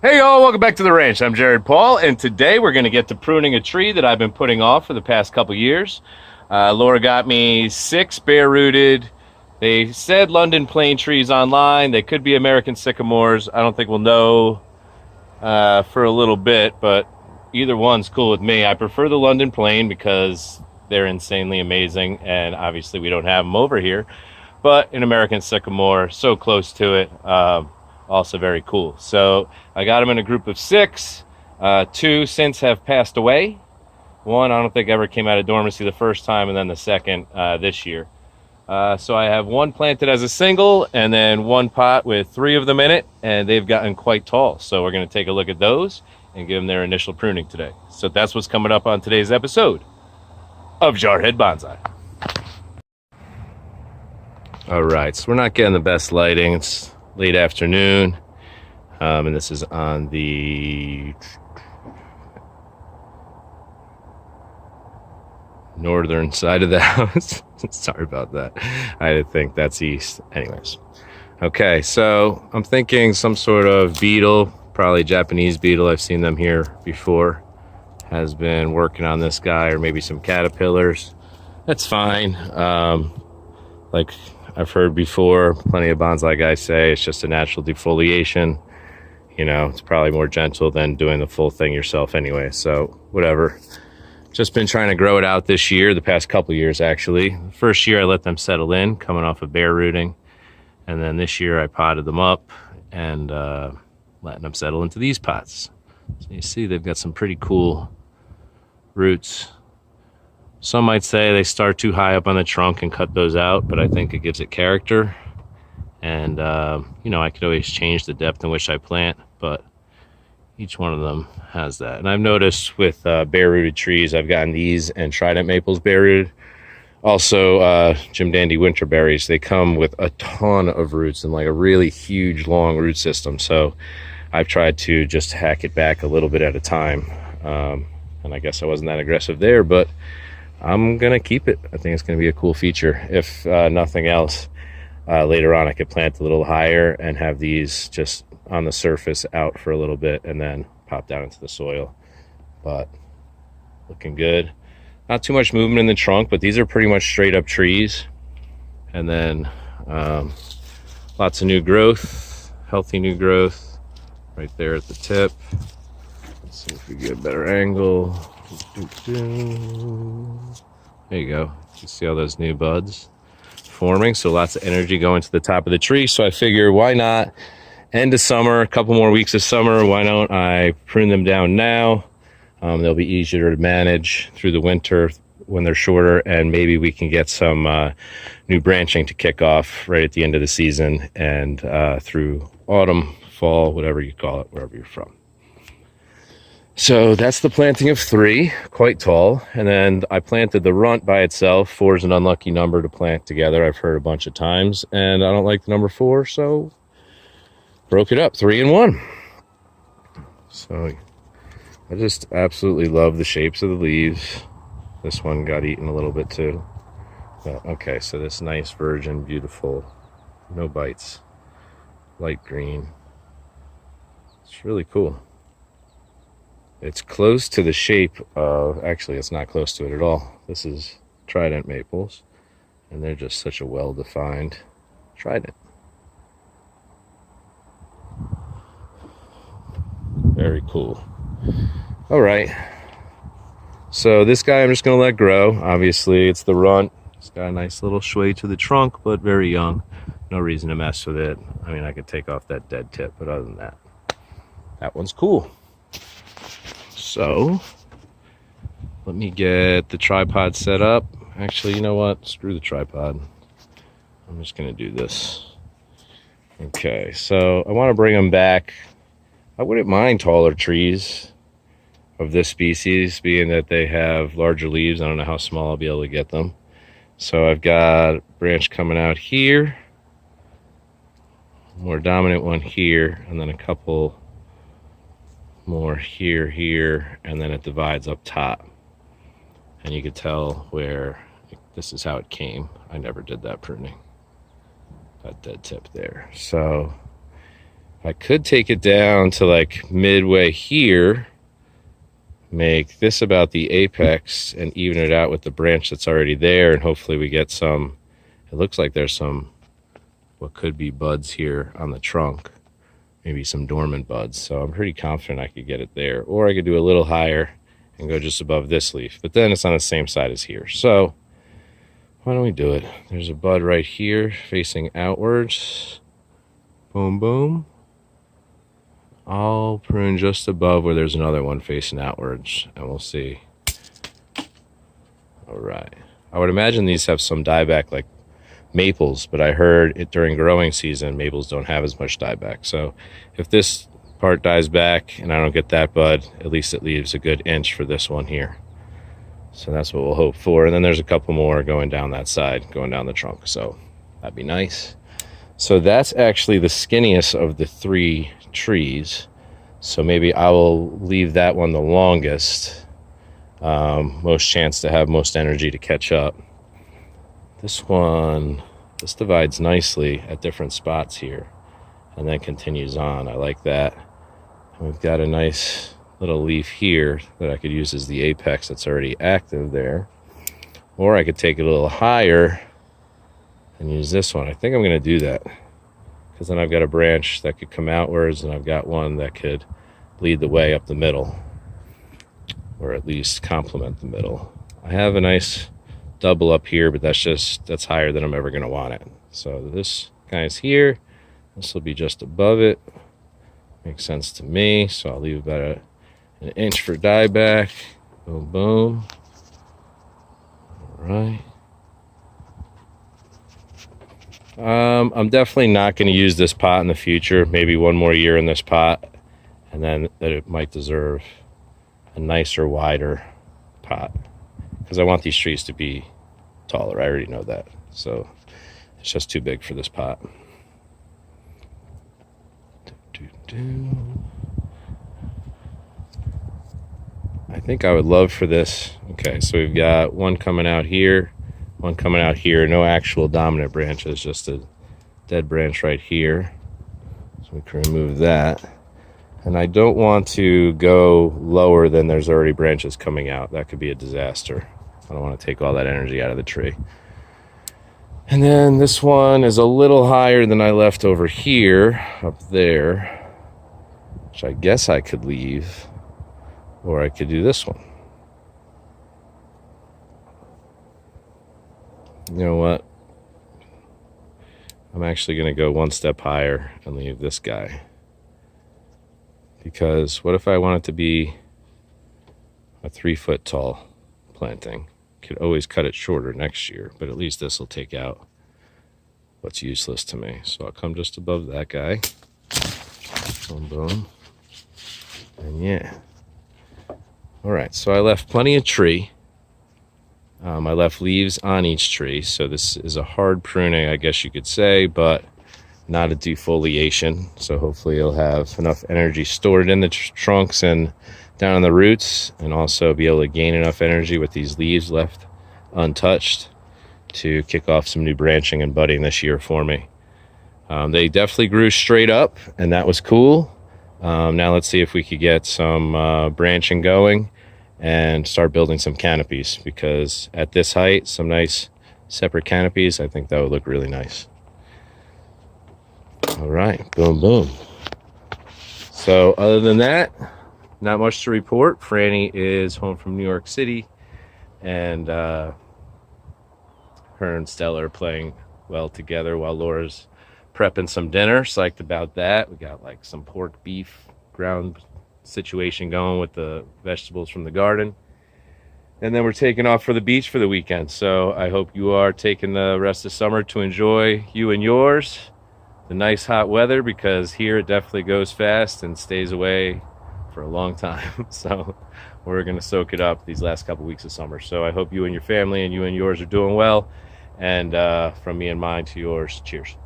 Hey y'all, welcome back to the ranch. I'm Jared Paul, and today we're going to get to pruning a tree that I've been putting off for the past couple years. Laura got me 6 bare-rooted. They said London plane trees online. They could be American sycamores. I don't think we'll know for a little bit, but either one's cool with me. I prefer the London plane because they're insanely amazing, and obviously we don't have them over here. But an American sycamore, so close to it. Also very cool. So I got them in a group of 6. 2 since have passed away. One I don't think ever came out of dormancy the first time, and then the second this year. So I have one planted as a single, and then one pot with 3 of them in it, and they've gotten quite tall. So we're going to take a look at those and give them their initial pruning today. So that's what's coming up on today's episode of Jarhead Bonsai. All right, so we're not getting the best lighting. It's late afternoon, and this is on the northern side of the house. Sorry about that. I think that's east. Anyways, okay, so I'm thinking some sort of beetle, probably Japanese beetle. I've seen them here before. Has been working on this guy, or maybe some caterpillars. That's fine. Like I've heard before, plenty of bonsai guys say it's just a natural defoliation. You know, it's probably more gentle than doing the full thing yourself anyway, so whatever. Just been trying to grow it out this year, the past couple years actually. The first year I let them settle in, coming off of bare rooting. And then this year I potted them up and letting them settle into these pots. So you see they've got some pretty cool roots. Some might say they start too high up on the trunk and cut those out, but I think it gives it character. And, you know, I could always change the depth in which I plant, but each one of them has that. And I've noticed with bare-rooted trees, I've gotten these and trident maples bare-rooted. Also, Jim Dandy winterberries, they come with a ton of roots and like a really huge, long root system. So I've tried to just hack it back a little bit at a time. And I guess I wasn't that aggressive there, but I'm gonna keep it. I think it's gonna be a cool feature. If nothing else, later on I could plant a little higher and have these just on the surface out for a little bit and then pop down into the soil. But looking good. Not too much movement in the trunk, but these are pretty much straight up trees. And then lots of new growth, healthy new growth right there at the tip. Let's see if we get a better angle. There you go. You see all those new buds forming, so lots of energy going to the top of the tree. So I figure, why not end of summer, a couple more weeks of summer, why don't I prune them down now? They'll be easier to manage through the winter when they're shorter, and maybe we can get some new branching to kick off right at the end of the season and through autumn, fall, whatever you call it, wherever you're from. So that's the planting of 3, quite tall. And then I planted the runt by itself. 4 is an unlucky number to plant together, I've heard a bunch of times, and I don't like the number 4, so broke it up, 3 and 1. So I just absolutely love the shapes of the leaves. This one got eaten a little bit too. But okay, so this nice virgin, beautiful, no bites, light green. It's really cool. It's close to the shape of, actually it's not close to it at all. This is trident maples, and they're just such a well-defined trident. Very cool. All right. So this guy I'm just gonna let grow. Obviously it's the runt. It's got a nice little sway to the trunk, but very young. No reason to mess with it. I mean, I could take off that dead tip, but other than that, that one's cool. So let me get the tripod set up. Actually, you know what? Screw the tripod. I'm just gonna do this. Okay, so I want to bring them back. I wouldn't mind taller trees of this species, being that they have larger leaves. I don't know how small I'll be able to get them. So I've got a branch coming out here, more dominant one here, and then a couple more here, and then it divides up top. And you could tell where this is how it came. I never did that pruning, that dead tip there. So I could take it down to like midway here, make this about the apex and even it out with the branch that's already there, and hopefully we get some, it looks like there's some what could be buds here on the trunk, maybe some dormant buds, so I'm pretty confident I could get it there. Or I could do a little higher and go just above this leaf, but then it's on the same side as here. So why don't we do it? There's a bud right here facing outwards. Boom, boom. I'll prune just above where there's another one facing outwards, and we'll see. All right. I would imagine these have some dieback like maples, but I heard it during growing season, maples don't have as much dieback. So if this part dies back and I don't get that bud, at least it leaves a good inch for this one here. So that's what we'll hope for. And then there's a couple more going down that side, going down the trunk. So that'd be nice. So that's actually the skinniest of the 3 trees. So maybe I will leave that one the longest. Most chance to have most energy to catch up. This one, this divides nicely at different spots here and then continues on. I like that. And we've got a nice little leaf here that I could use as the apex that's already active there. Or I could take it a little higher and use this one. I think I'm going to do that because then I've got a branch that could come outwards and I've got one that could lead the way up the middle, or at least complement the middle. I have a nice double up here, but that's higher than I'm ever going to want it. So this guy's here. This will be just above it. Makes sense to me. So I'll leave about an inch for dieback. Boom, boom. All right. I'm definitely not going to use this pot in the future. Maybe one more year in this pot, and then that it might deserve a nicer, wider pot, because I want these trees to be taller. I already know that. So it's just too big for this pot. I think I would love for this. Okay, so we've got one coming out here, one coming out here. No actual dominant branches, just a dead branch right here. So we can remove that. And I don't want to go lower than there's already branches coming out. That could be a disaster. I don't want to take all that energy out of the tree. And then this one is a little higher than I left over here, up there, which I guess I could leave, or I could do this one. You know what? I'm actually going to go one step higher and leave this guy. Because what if I want it to be a 3-foot tall planting? Could always cut it shorter next year, but at least this will take out what's useless to me. So I'll come just above that guy. Boom, boom. And yeah. All right, so I left plenty of tree. I left leaves on each tree, so this is a hard pruning, I guess you could say, but not a defoliation. So hopefully you'll have enough energy stored in the trunks and down in the roots, and also be able to gain enough energy with these leaves left untouched to kick off some new branching and budding this year for me. They definitely grew straight up, and that was cool. Now let's see if we could get some branching going and start building some canopies, because at this height, some nice separate canopies, I think that would look really nice. All right, boom, boom. So other than that, not much to report. Franny is home from New York City, and her and Stella are playing well together while Laura's prepping some dinner. Psyched about that. We got like some pork beef ground situation going with the vegetables from the garden. And then we're taking off for the beach for the weekend. So I hope you are taking the rest of summer to enjoy you and yours, the nice hot weather, because here it definitely goes fast and stays away for a long time. So we're going to soak it up these last couple weeks of summer. So I hope you and your family and you and yours are doing well. And from me and mine to yours, cheers.